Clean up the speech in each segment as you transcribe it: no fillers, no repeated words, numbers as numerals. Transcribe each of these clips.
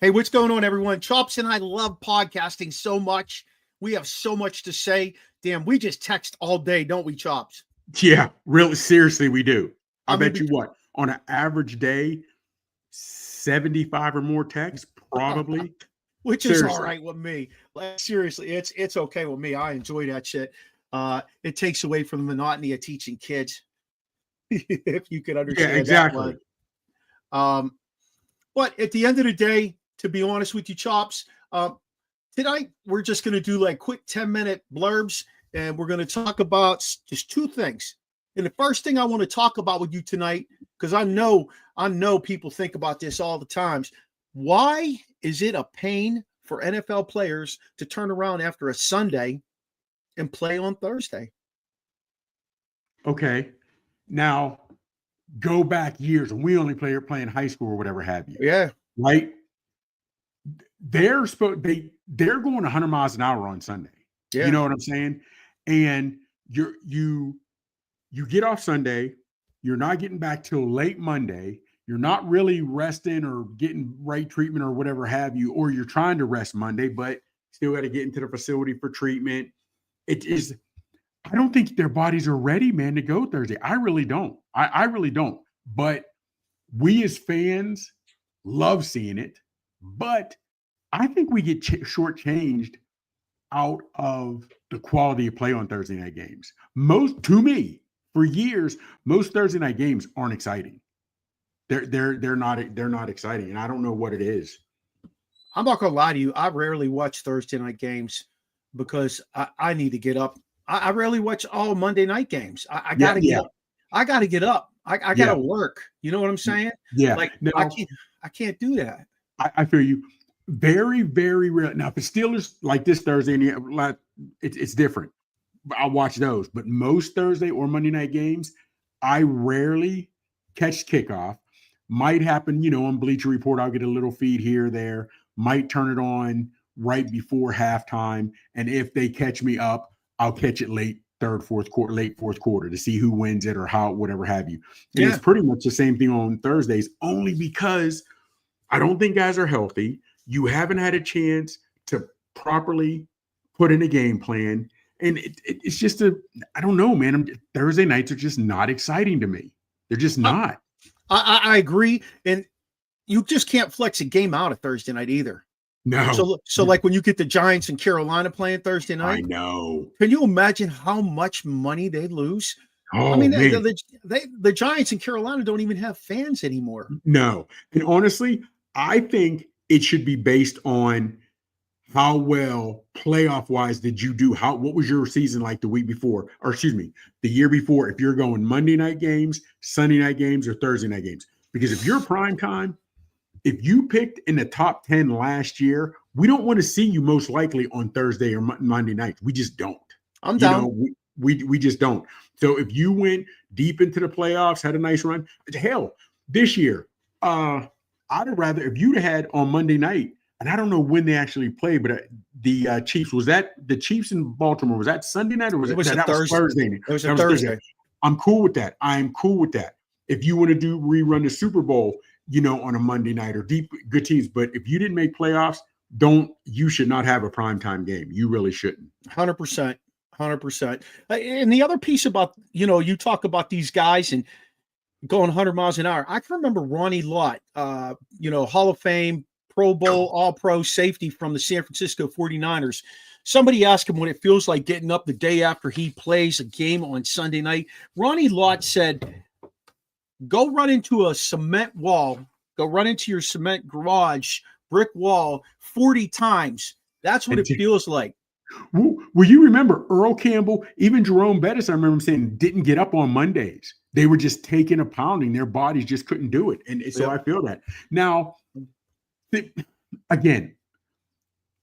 Hey, what's going on, everyone? Chops and I love podcasting so much. We have so much to say. Damn, we just text all day, don't we, Chops? Yeah, really, seriously, we do. I mean, bet you what, on an average day, 75 or more texts, probably. Which is all Seriously. right with me. Like, seriously, it's okay with me. I enjoy that shit. It takes away from the monotony of teaching kids, if you could understand Yeah, exactly. that one. But at the end of the day, to be honest with you, Chops, tonight we're just going to do like quick 10-minute blurbs, and we're going to talk about just two things. And the first thing I want to talk about with you tonight, because I know people think about this all the times. Why is it a pain for NFL players to turn around after a Sunday and play on Thursday? Okay. Now, go back years, and we only playing high school or whatever have you. Yeah. Right? They're going 100 miles an hour on Sunday. Yeah. You know what I'm saying? And you get off Sunday, you're not getting back till late Monday. You're not really resting or getting right treatment or whatever have you, or you're trying to rest Monday, but still got to get into the facility for treatment. It is, I don't think their bodies are ready, man, to go Thursday. I really don't. I really don't. But we as fans love seeing it. But I think we get shortchanged out of the quality of play on Thursday night games. To me, for years, most Thursday night games aren't exciting. They're not exciting, and I don't know what it is. I'm not gonna lie to you. I rarely watch Thursday night games because I need to get up. I rarely watch all Monday night games. I gotta get up. I gotta get up. I gotta work. You know what I'm saying? Yeah. Like no, I can't do that. I feel you. Very, very rare. Now, if the Steelers like this Thursday, it's different. I'll watch those. But most Thursday or Monday night games, I rarely catch kickoff. Might happen, on Bleacher Report. I'll get a little feed here or there. Might turn it on right before halftime. And if they catch me up, I'll catch it late fourth quarter to see who wins it or how, whatever have you. And it's pretty much the same thing on Thursdays, only because I don't think guys are healthy. You haven't had a chance to properly put in a game plan. And it's just I don't know, man. Thursday nights are just not exciting to me. They're just not. I agree. And you just can't flex a game out of Thursday night either. No. So like when you get the Giants and Carolina playing Thursday night. I know. Can you imagine how much money they lose? Oh, I mean, man. The Giants in Carolina don't even have fans anymore. No. And honestly, I think it should be based on how well playoff wise did you do? What was your season like the week before, or excuse me, the year before? If you're going Monday night games, Sunday night games, or Thursday night games, because if you're prime time, if you picked in the top 10 last year, we don't want to see you most likely on Thursday or Monday night. We just don't. I'm down. We just don't. So if you went deep into the playoffs, had a nice run, hell, this year, I'd have rather, if you'd had on Monday night, and I don't know when they actually played, but the Chiefs, was that the Chiefs in Baltimore? Was that Sunday night or was it that was Thursday? It was a Thursday. I'm cool with that. I'm cool with that. If you want to do rerun the Super Bowl, on a Monday night or deep good teams, but if you didn't make playoffs, you should not have a primetime game. You really shouldn't. 100%. 100%. And the other piece about, you talk about these guys and going 100 miles an hour. I can remember Ronnie Lott, Hall of Fame, Pro Bowl, All-Pro safety from the San Francisco 49ers. Somebody asked him what it feels like getting up the day after he plays a game on Sunday night. Ronnie Lott said, go run into a cement wall, go run into your cement garage, brick wall 40 times. That's what it feels like. Well, you remember Earl Campbell, even Jerome Bettis, I remember him saying, didn't get up on Mondays. They were just taking a pounding. Their bodies just couldn't do it. And so I feel that. Now, again,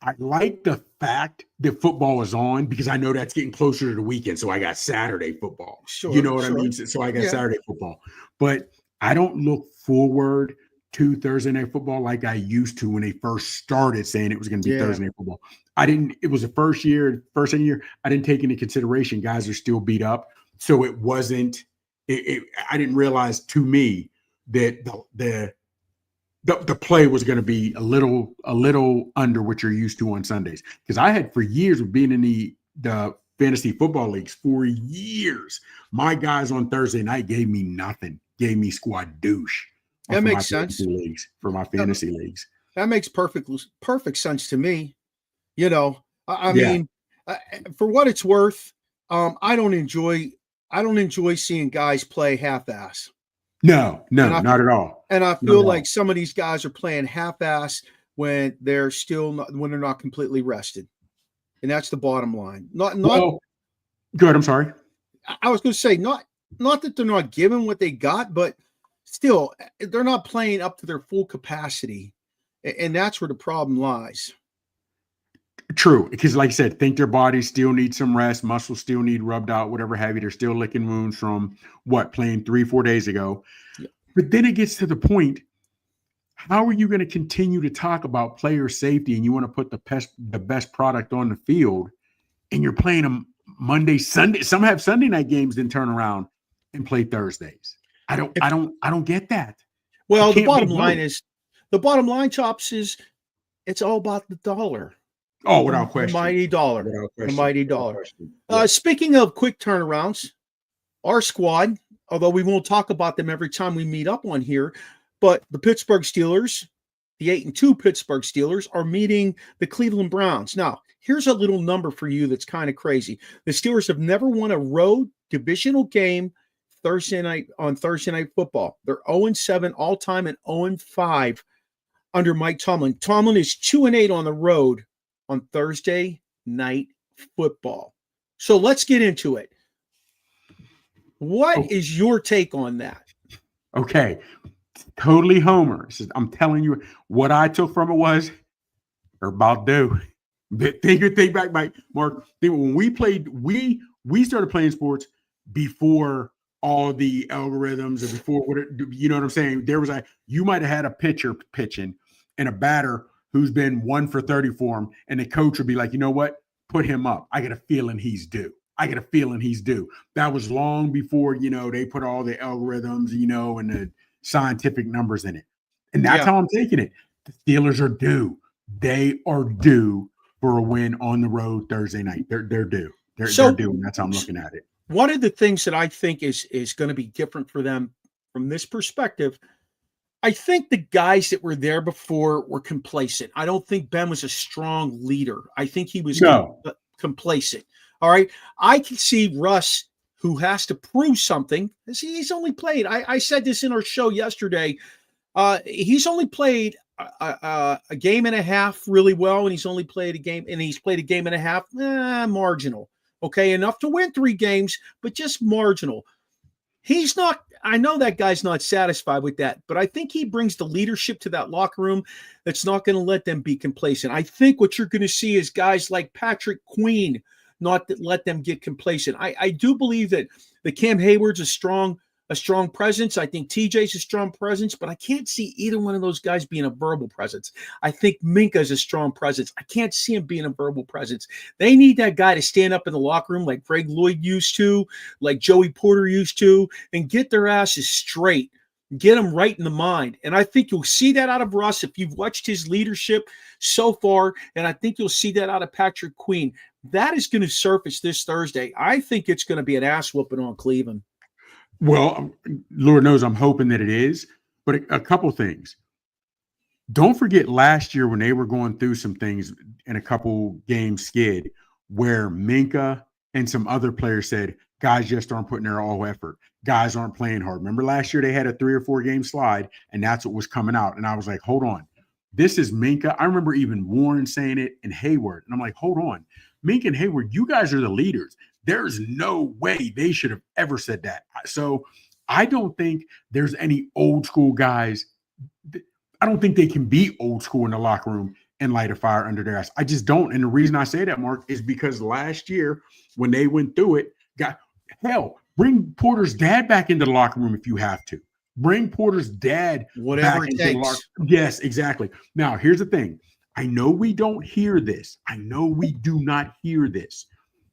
I like the fact that football is on because I know that's getting closer to the weekend. So I got Saturday football. Sure, you know what I mean? So I got Saturday football. But I don't look forward to Thursday night football like I used to when they first started saying it was going to be Thursday night football. It was the first year, I didn't take into consideration guys are still beat up. So it wasn't, I didn't realize to me that the play was going to be a little under what you're used to on Sundays. Because I had for years of being in the fantasy football leagues for years, my guys on Thursday night gave me nothing, gave me squad douche That for my makes fantasy sense. leagues, for my fantasy leagues. That makes perfect sense to me. You know, I Yeah, mean, for what it's worth, I don't enjoy seeing guys play half-ass, no, and I not at all, not feel at like all. some of these guys are playing half-ass when they're still not, when they're not completely rested, and that's the bottom line. Not Well, good. I'm sorry. I was going to say not that they're not giving what they got, but still they're not playing up to their full capacity, and that's where the problem lies. True, because like I said, think their bodies still need some rest, muscles still need rubbed out, whatever have you. They're still licking wounds from what playing 3-4 days ago. Yeah. But then it gets to the point: how are you going to continue to talk about player safety and you want to put the best product on the field, and you're playing them Monday, Sunday? Some have Sunday night games, then turn around and play Thursdays. If, I don't get that. It well, can't be both. the bottom line, Chops, is it's all about the dollar. Oh, without The question. mighty dollar. Without The question. mighty Without dollar. question. Yeah. Speaking of quick turnarounds, our squad, although we won't talk about them every time we meet up on here, but the Pittsburgh Steelers, the 8-2 Pittsburgh Steelers, are meeting the Cleveland Browns. Now, here's a little number for you that's kind of crazy. The Steelers have never won a road divisional game Thursday night football. They're 0-7 all time and 0-5 under Mike Tomlin. Tomlin is 2-8 on the road on Thursday night football. So let's get into it. What is your take on that? Okay. Totally homer. I'm telling you, what I took from it was they're about due. Think back, Mike, Mark. When we played, we started playing sports before all the algorithms or before what you know what I'm saying. There was you might have had a pitcher pitching and a batter who's been 1 for 30 for him, and the coach would be like, you know what, put him up. I get a feeling he's due. That was long before they put all the algorithms, and the scientific numbers in it. And that's how I'm taking it. The Steelers are due. They are due for a win on the road Thursday night. They're due. They're due, and that's how I'm looking at it. One of the things that I think is going to be different for them from this perspective, I think the guys that were there before were complacent. I don't think Ben was a strong leader. I think he was complacent. All right. I can see Russ, who has to prove something. He's only played. I said this in our show yesterday. He's only played a game and a half really well, and he's only played a game, and he's played a game and a half marginal. Okay, enough to win 3 games, but just marginal. He's not. I know that guy's not satisfied with that, but I think he brings the leadership to that locker room that's not going to let them be complacent. I think what you're going to see is guys like Patrick Queen not let them get complacent. I do believe that the Cam Hayward's a strong presence. I think TJ's a strong presence, but I can't see either one of those guys being a verbal presence. I think Minka's a strong presence. I can't see him being a verbal presence. They need that guy to stand up in the locker room like Greg Lloyd used to, like Joey Porter used to, and get their asses straight. Get them right in the mind. And I think you'll see that out of Russ if you've watched his leadership so far. And I think you'll see that out of Patrick Queen. That is going to surface this Thursday. I think it's going to be an ass whooping on Cleveland. Well, Lord knows I'm hoping that it is. But a couple things. Don't forget last year when they were going through some things in a couple games skid where Minka and some other players said, guys just aren't putting their all effort. Guys aren't playing hard. Remember last year they had a 3 or 4 game slide, and that's what was coming out. And I was like, hold on. This is Minka. I remember even Warren saying it and Hayward. And I'm like, hold on. Minka and Hayward, you guys are the leaders. There's no way they should have ever said that. So I don't think there's any old school guys. I don't think they can be old school in the locker room and light a fire under their ass. I just don't. And the reason I say that, Mark, is because last year when they went through it, bring Porter's dad back into the locker room if you have to. Bring Porter's dad Whatever back it into takes. the locker room. Yes, exactly. Now, here's the thing. I know we don't hear this. I know we do not hear this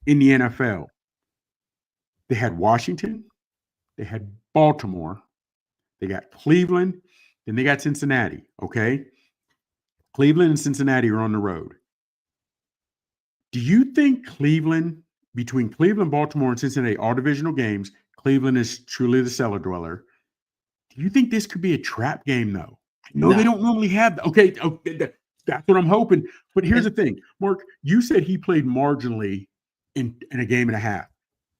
in the NFL. They had Washington. They had Baltimore. They got Cleveland. Then they got Cincinnati. Okay. Cleveland and Cincinnati are on the road. Do you think between Cleveland, Baltimore, and Cincinnati, all divisional games, Cleveland is truly the cellar dweller? Do you think this could be a trap game, though? I know they No. don't normally have. Okay, that's what I'm hoping. But here's the thing, Mark. You said he played marginally in a game and a half.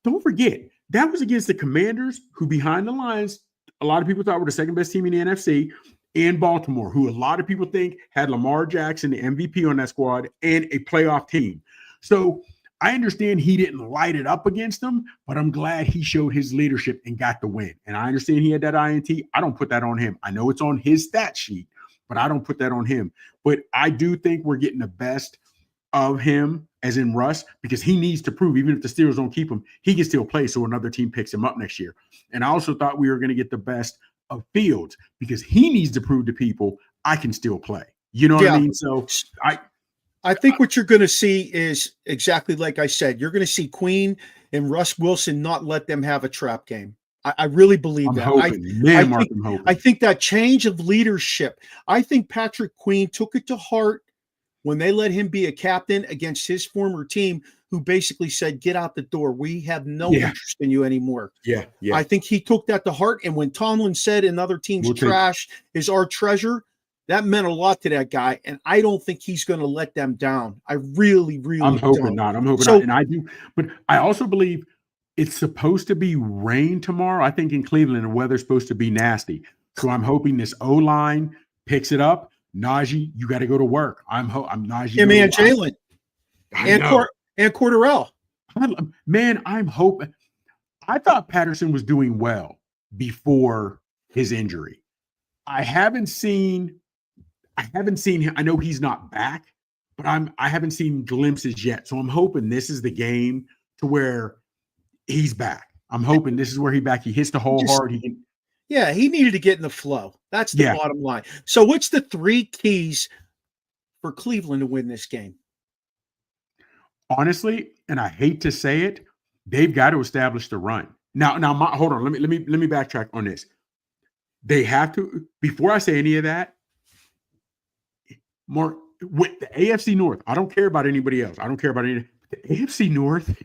Don't forget that was against the Commanders, who behind the lines, a lot of people thought were the second best team in the NFC, and Baltimore, who a lot of people think had Lamar Jackson, the MVP on that squad, and a playoff team. So I understand he didn't light it up against them, but I'm glad he showed his leadership and got the win. And I understand he had that INT. I don't put that on him. I know it's on his stat sheet, but I don't put that on him. But I do think we're getting the best of him, as in Russ, because he needs to prove, even if the Steelers don't keep him, he can still play so another team picks him up next year. And I also thought we were going to get the best of Fields because he needs to prove to people I can still play. You know what I mean? So I think what you're going to see is exactly like I said. You're going to see Queen and Russ Wilson not let them have a trap game. I really believe I'm that. hoping. Mark, I'm hoping. I think that change of leadership, I think Patrick Queen took it to heart when they let him be a captain against his former team, who basically said, get out the door. We have no interest in you anymore. Yeah. I think he took that to heart. And when Tomlin said another team's trash is our treasure, that meant a lot to that guy. And I don't think he's going to let them down. I really, really I'm hoping don't. not. I'm hoping not. And I do. But I also believe it's supposed to be rain tomorrow. I think in Cleveland, the weather's supposed to be nasty. So I'm hoping this O-line picks it up. Najee, you got to go to work. I'm Najee. Him and Jalen. And Cordarrelle. Man, I'm hoping. I thought Patterson was doing well before his injury. I haven't seen him. I know he's not back, but I haven't seen glimpses yet. So I'm hoping this is the game to where he's back. I'm hoping this is where he's back. He hits the hole hard. He needed to get in the flow. That's the bottom line. So what's the 3 keys for Cleveland to win this game? Honestly, and I hate to say it, they've got to establish the run. Now, hold on. Let me backtrack on this. They have to, before I say any of that, Mark, with the AFC North, I don't care about anybody else. I don't care about any. The AFC North,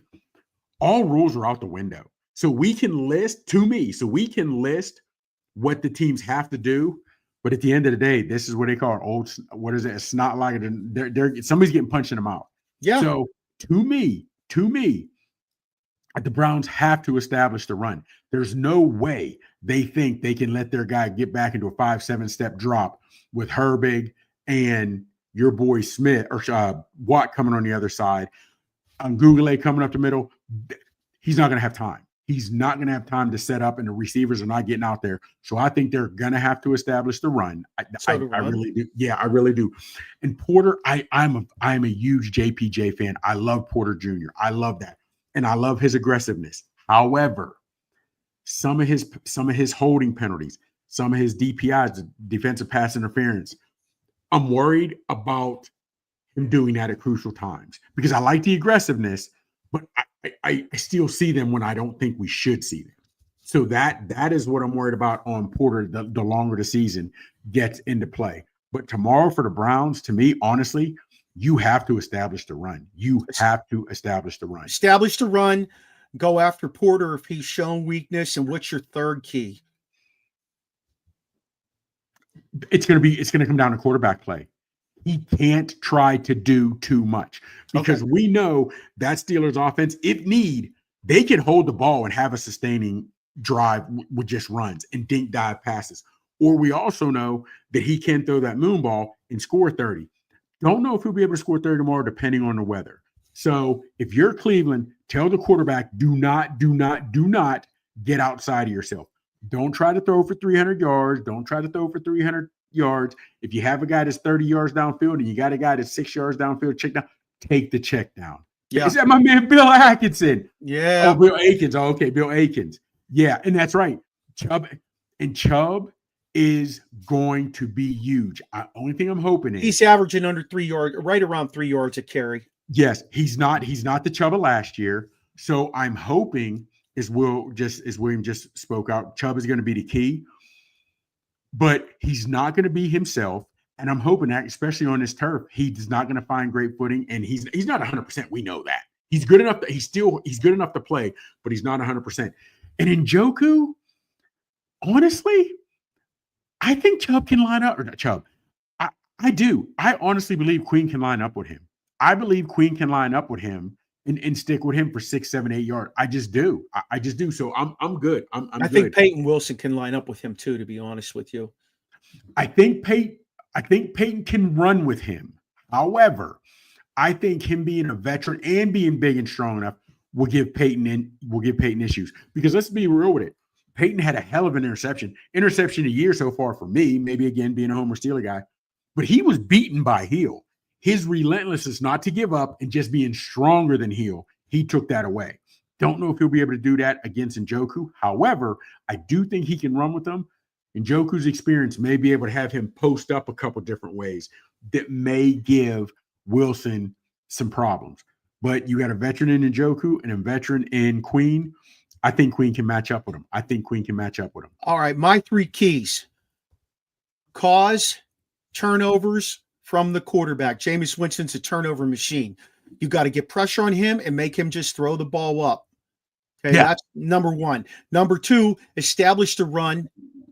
all rules are out the window. So we can list what the teams have to do. But at the end of the day, this is what they call a snot like it. Somebody's getting punched in the mouth. Yeah. So to me, the Browns have to establish the run. There's no way they think they can let their guy get back into a 5-7 step drop with Herbig and your boy Smith or Watt coming on the other side. Google coming up the middle. He's not going to have time. He's not going to have time to set up, and the receivers are not getting out there. So I think they're going to have to establish the run. I really do. Yeah, I really do. And Porter, I'm a huge JPJ fan. I love Porter Jr. I love that, and I love his aggressiveness. However, some of his holding penalties, some of his DPIs, defensive pass interference, I'm worried about him doing that at crucial times because I like the aggressiveness, but I still see them when I don't think we should see them. So that is what I'm worried about on Porter the longer the season gets into play. But tomorrow for the Browns, to me, honestly, you have to establish the run. You have to establish the run. Establish the run. Go after Porter if he's shown weakness. And what's your third key? It's going to come down to quarterback play. He can't try to do too much because we know that Steelers offense, if need, they can hold the ball and have a sustaining drive with just runs and dink dive passes. Or we also know that he can throw that moon ball and score 30. Don't know if he'll be able to score 30 tomorrow depending on the weather. So if you're Cleveland, tell the quarterback, do not get outside of yourself. Don't try to throw for 300 yards. Don't try to throw for 300 yards. If you have a guy that's 30 yards downfield and you got a guy that's 6 yards downfield, check down, take the check down. Yeah. Is that my man Bill Atkinson? Yeah. Oh, Bill Akins. Oh, okay, Bill Akins. Yeah, and that's right. Chubb is going to be huge. Only thing I'm hoping is he's averaging under 3 yards, right around 3 yards a carry. Yes, he's not the Chubb of last year. So I'm hoping, as William just spoke out, Chubb is going to be the key. but he's not going to be himself. And I'm hoping that, especially on this turf, he's not going to find great footing. And he's not 100%. We know that. He's good enough. He's good enough to play, but he's not 100%. And in Njoku, honestly, I think Chubb can line up, or not Chubb. I do. I honestly believe Queen can line up with him. I believe Queen can line up with him and stick with him for 6, 7, 8 yards. I just do. I just do. So I'm good. I think Peyton Wilson can line up with him too, to be honest with you. I think Peyton can run with him. However, I think him being a veteran and being big and strong enough will give Peyton issues. Because let's be real with it. Peyton had a hell of an interception a year so far for me, maybe again being a Homer Steeler guy, but he was beaten by Hill. His relentlessness not to give up and just being stronger than Hill, he took that away. Don't know if he'll be able to do that against Njoku. However, I do think he can run with them. Njoku's experience may be able to have him post up a couple different ways that may give Wilson some problems. But you got a veteran in Njoku and a veteran in Queen. I think Queen can match up with him. All right, my 3 keys. Cause turnovers from the quarterback. Jameis Winston's a turnover machine. You got to get pressure on him and make him just throw the ball up. Okay, That's number 1. Number 2, establish the run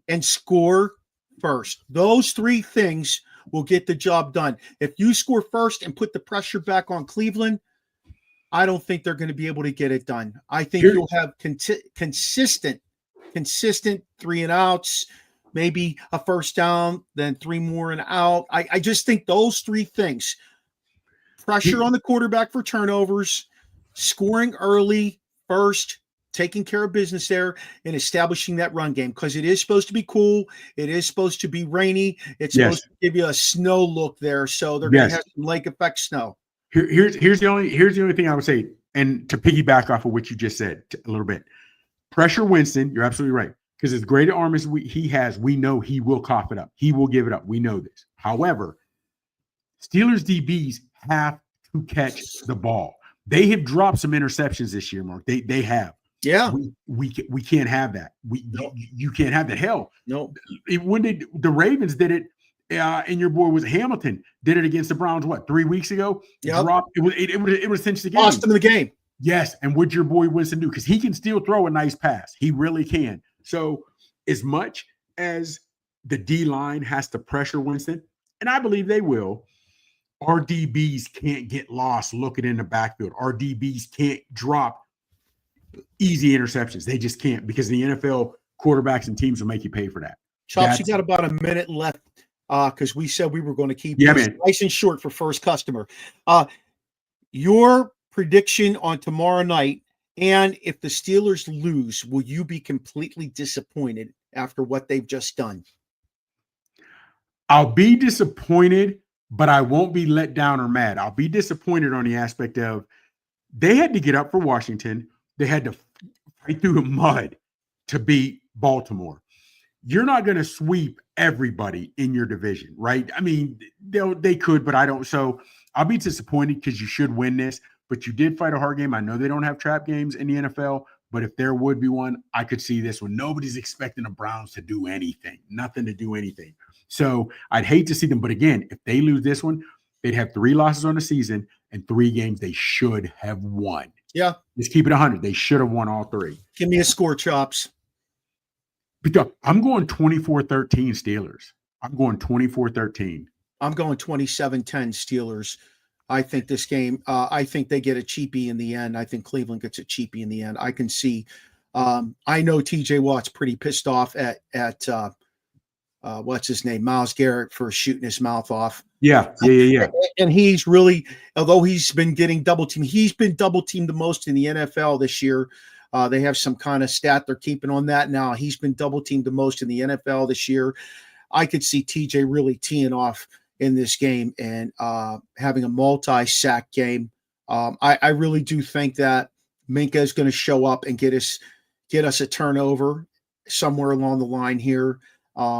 and score first. Those 3 things will get the job done. If you score first and put the pressure back on Cleveland, I don't think they're going to be able to get it done. I think you'll have consistent 3 and outs, maybe a first down, then 3 more and out. I just think those 3 things, pressure on the quarterback for turnovers, scoring early first, taking care of business there, and establishing that run game, because it is supposed to be cool. It is supposed to be rainy. It's supposed to give you a snow look there. So they're going to have some lake effect snow. Here's the only thing I would say, and to piggyback off of what you just said a little bit. Pressure Winston, you're absolutely right. Because as great an arm as he has, we know he will cough it up. He will give it up. We know this. However, Steelers DBs have to catch the ball. They have dropped some interceptions this year, Mark. They have. Yeah. We can't have that. You can't have that. Hell, no. When the Ravens did it, and your boy was Hamilton did it against the Browns. What, 3 weeks ago? Yeah. It was cinched the game. Lost them the game. Yes, and what your boy Winston do? Because he can still throw a nice pass. He really can. So as much as the D line has to pressure Winston, and I believe they will, our DBs can't get lost looking in the backfield. Our DBs can't drop easy interceptions. They just can't, because the NFL quarterbacks and teams will make you pay for that. Chops, you got about a minute left because we said we were going to keep this nice and short for first customer. Your prediction on tomorrow night, and if the Steelers lose, will you be completely disappointed after what they've just done? I'll be disappointed, but I won't be let down or mad. I'll be disappointed on the aspect of they had to get up for Washington. They had to fight through the mud to beat Baltimore. You're not going to sweep everybody in your division, right? I mean, they could, but I don't. So I'll be disappointed because you should win this, but you did fight a hard game. I know they don't have trap games in the NFL, but if there would be one, I could see this one. Nobody's expecting the Browns to do anything, nothing to do anything. So I'd hate to see them. But again, if they lose this one, they'd have 3 losses on the season and 3 games they should have won. Yeah. Let's keep it 100. They should have won all 3. Give me a score, Chops. I'm going 24-13 Steelers. I'm going 24-13. I'm going 27-10 Steelers. I think this game, I think they get a cheapie in the end. I think Cleveland gets a cheapie in the end. I can see, I know TJ Watt's pretty pissed off at what's his name? Myles Garrett for shooting his mouth off. Yeah. And he's really, although he's been getting double teamed, he's been double teamed the most in the NFL this year. They have some kind of stat they're keeping on that now. He's been double teamed the most in the NFL this year. I could see TJ really teeing off in this game and having a multi-sack game. I really do think that Minkah is going to show up and get us a turnover somewhere along the line here.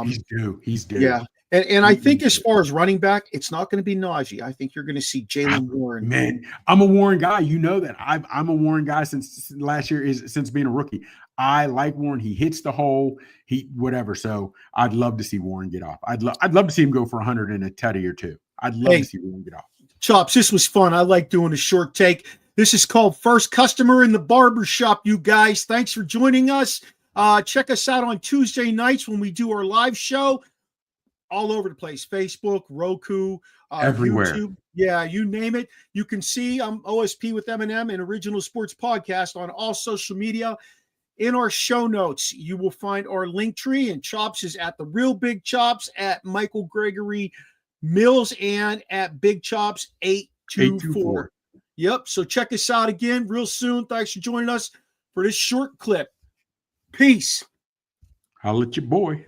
He's due. Yeah. And I think as far as running back, it's not going to be Najee. I think you're going to see Jaylen Warren. Man, I'm a Warren guy. You know that. I'm a Warren guy since last year, since being a rookie. I like Warren. He hits the hole. He whatever. So I'd love to see Warren get off. I'd love to see him go for 100 in a tutty or two. I'd love to see Warren get off. Chops, this was fun. I like doing a short take. This is called First Customer in the Barber Shop, you guys. Thanks for joining us. Check us out on Tuesday nights when we do our live show. All over the place. Facebook, Roku, everywhere. YouTube. Yeah, you name it. You can see I'm OSP with Eminem and Original Sports Podcast on all social media. In our show notes, you will find our link tree, and Chops is at the Real Big Chops, at Michael Gregory Mills, and at Big Chops 824. Yep. So check us out again real soon. Thanks for joining us for this short clip. Peace. Holla at your boy.